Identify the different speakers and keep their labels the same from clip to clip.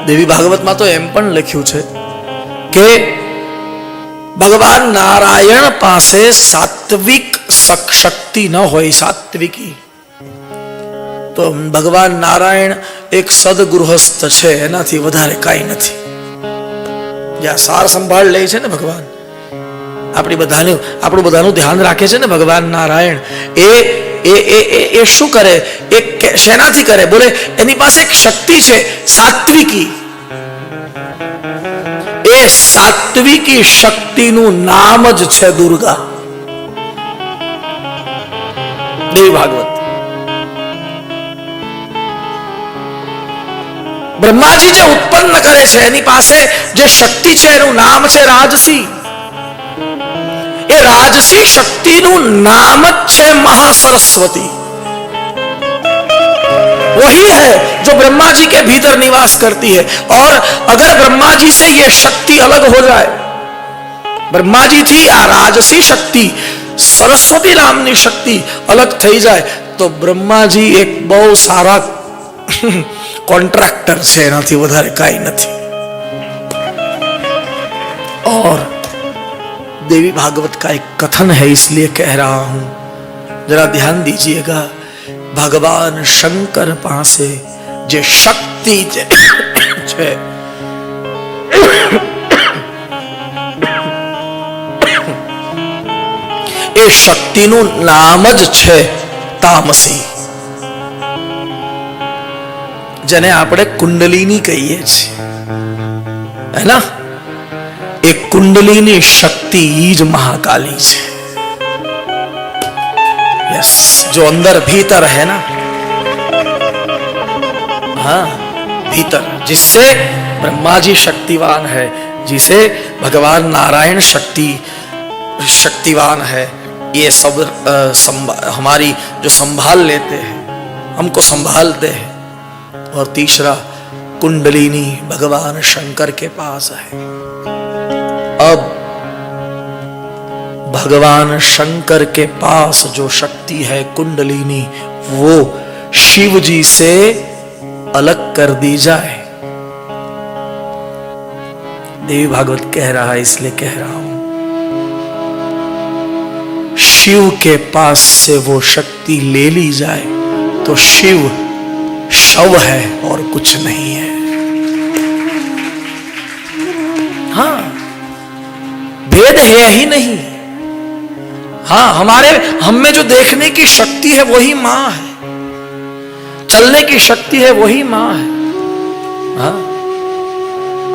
Speaker 1: દેવી ભાગવતમાં તો એમ પણ લખ્યું છે કે ભગવાન નારાયણ પાસે સાત્વિક શક્તિ ન હોય, સાત્વિકી, તો ભગવાન નારાયણ એક સદગૃહસ્થ છે, એનાથી વધારે કાંઈ નથી. જ્યાં સાર સંભાળ લે છે ને ભગવાન, આપણું બધાનું ધ્યાન રાખે છે ને ભગવાન નારાયણ, એ શું કરે, એ શેનાથી કરે? બોલે એની પાસે એક શક્તિ છે સાત્વિકી. એ સાત્વિકી શક્તિનું નામ જ છે દુર્ગા. દેવી ભાગવત. બ્રહ્માજી જે ઉત્પન્ન કરે છે એની પાસે જે શક્તિ છે એનું નામ છે રાજસી. એ राजसी शक्ति નું नाम है महासरस्वती. वही है जो ब्रह्मा जी के भीतर निवास करती है. और अगर ब्रह्मा जी से ये शक्ति अलग हो जाए, ब्रह्मा जी थी आ राजसी शक्ति सरस्वती नामनी शक्ति अलग थई जाए तो ब्रह्मा जी एक बहुत सारा कॉन्ट्रैक्टर है, एनाथी वधारे काई नथी. और देवी भागवत का एक कथन है इसलिए कह रहा हूं, जरा ध्यान दीजिएगा. भगवान शंकर पासे जे शक्ति छे ए शक्ति नु नाम ज छे तामसी, जने आपणे कुंडलिनी कहीए छीए, है ना. एक कुंडलिनी शक्ति ज महाकाली है. यस, जो अंदर भीतर है ना, हाँ भीतर, जिससे ब्रह्मा जी शक्तिवान है, जिसे भगवान नारायण शक्तिवान है. ये सब हमारी जो संभाल लेते हैं, हमको संभालते हैं. और तीसरा कुंडलिनी भगवान शंकर के पास है. अब भगवान शंकर के पास जो शक्ति है कुंडलिनी, वो शिव जी से अलग कर दी जाए. देवी भागवत कह रहा है इसलिए कह रहा हूं, शिव के पास से वो शक्ति ले ली जाए तो शिव शव है और कुछ नहीं है. हाँ, भेद है ही नहीं. हाँ, हम में जो देखने की शक्ति है वही मां है, चलने की शक्ति है वही मां है. हाँ,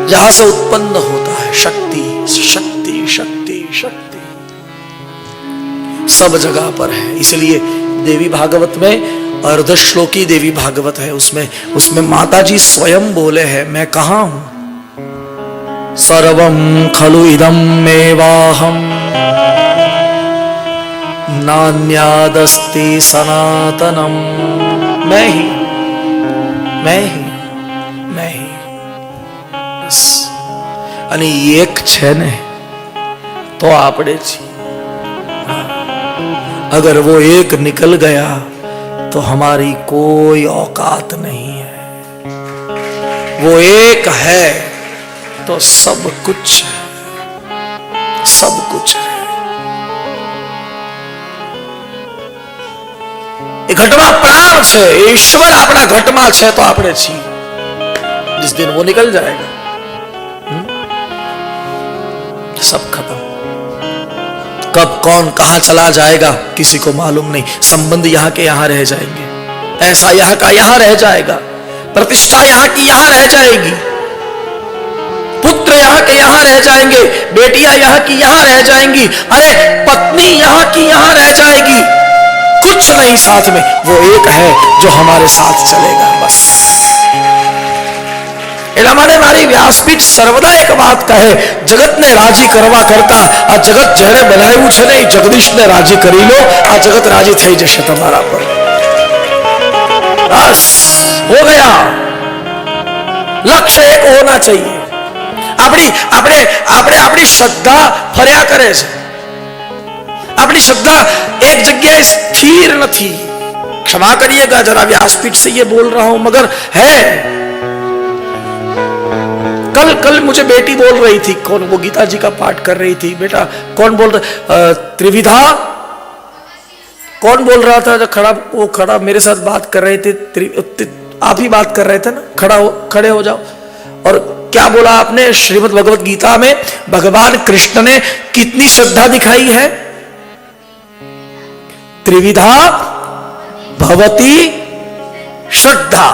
Speaker 1: जहां से उत्पन्न होता है शक्ति शक्ति शक्ति शक्ति सब जगह पर है. इसलिए देवी भागवत में अर्धश्लोकी देवी भागवत है, उसमें माता जी स्वयं बोले हैं, मैं कहां हूं. सर्वं खलु इदं मेवाहं नान्यादस्ति सनातनम. मैं ही बस. અને એક છે ને તો આપણે છીએ. अगर वो एक निकल गया तो हमारी कोई औकात नहीं है. वो एक है तो सब कुछ है, सब कुछ है. घटमा प्राण है, ईश्वर अपना घटमा है तो आपने छी. जिस दिन वो निकल जाएगा सब खत्म. कब कौन कहां चला जाएगा किसी को मालूम नहीं. संबंध यहां के यहां रह जाएंगे, ऐसा यहां का यहां रह जाएगा, प्रतिष्ठा यहां की यहां रह जाएगी, पुत्र यहां के यहां रह जाएंगे, बेटियां यहां की यहां रह जाएंगी, अरे पत्नी यहां की यहां रह जाएगी. कुछ नहीं साथ में, वो एक है जो हमारे साथ चलेगा बस. એટલા માટે મારી વ્યાસપીઠ સર્વદા એક વાત કહે, જગતને રાજી કરવા કરતા આ જગત જેણે બનાવ્યું છે ને એ જગદીશને રાજી કરી લો, આ જગત રાજી થઈ જશે તમારા પર. બસ हो गया. लक्ष्य एक होना चाहिए. આપણી શ્રદ્ધા ફર્યા કરે છે, આપણી શ્રદ્ધા एक जगह स्थिर नहीं. क्षमा करिएगा जरा व्यासपीठ से ये बोल रहा हूं, मगर है कल मुझे बेटी बोल रही थी, कौन, वो गीता जी का पाठ कर रही थी, बेटा कौन बोल रहा, त्रिविधा, कौन बोल रहा था जो खड़ा, वो खड़ा मेरे साथ बात कर रहे थे, आप ही बात कर रहे थे ना, खड़े हो जाओ। और क्या बोला आपने? श्रीमद् भगवत गीता में भगवान कृष्ण ने कितनी श्रद्धा दिखाई है? त्रिविधा भवती श्रद्धा,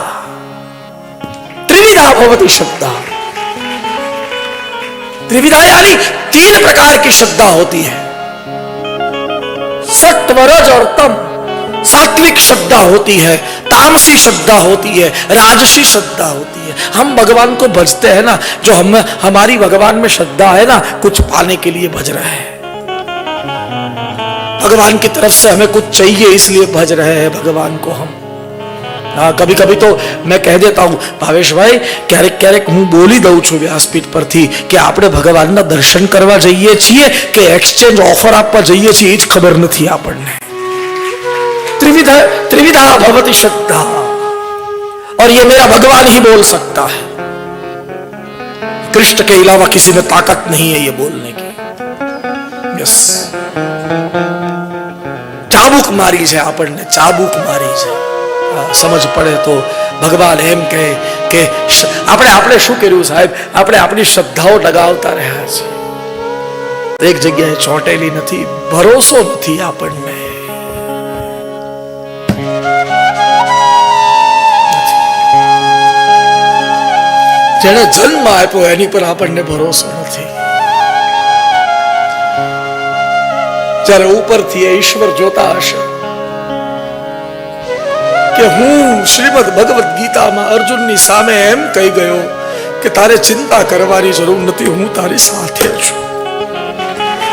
Speaker 1: त्रिविधा भवती श्रद्धा। त्रिविधा यानी 3 प्रकार की श्रद्धा होती है, सत्व रज और तम। सात्विक श्रद्धा होती है, तामसी श्रद्धा होती है, राजसी श्रद्धा होती है। हम भगवान को भजते हैं ना, जो हमारी भगवान में श्रद्धा है ना, कुछ पाने के लिए भज रहे हैं, भगवान की तरफ से हमें कुछ चाहिए इसलिए भज रहे हैं भगवान को हम। कभी कभी तो मैं कह देता हूं, भावेश भाई क्यारेक क्यारेक हूं बोली दઉં છું વ્યાસપીઠ પરથી કે આપણે ભગવાનના દર્શન કરવા જઈએ છીએ કે એક્સચેન્જ ઓફર આપવા જઈએ છીએ, એ જ ખબર નથી આપણને। त्रिविधा भवती श्रद्धा, और ये मेरा भगवान ही बोल सकता है, कृष्ण के अलावा किसी में ताकत नहीं है ये बोलने की। यस, चाबुक मारी है આપણને, चाबुक मारी है। समझ पड़े तो भगवान एम कहे કે આપણે શું કર્યું સાહેબ? આપણે આપણી શ્રદ્ધાઓ લગાવતા રહ્યા છે, એક જગ્યાએ ચોંટેલી નથી, ભરોસો નથી આપણને। જેણે જન્મ આપ્યો એની પર આપણને ભરોસો નથી। જ્યારે ઉપરથી ઈશ્વર જોતા હશે કે હું શ્રીમદ ભગવદ ગીતામાં અર્જુનની સામે એમ કહી ગયો કે તારે ચિંતા કરવાની જરૂર નથી, હું તારી સાથે છું।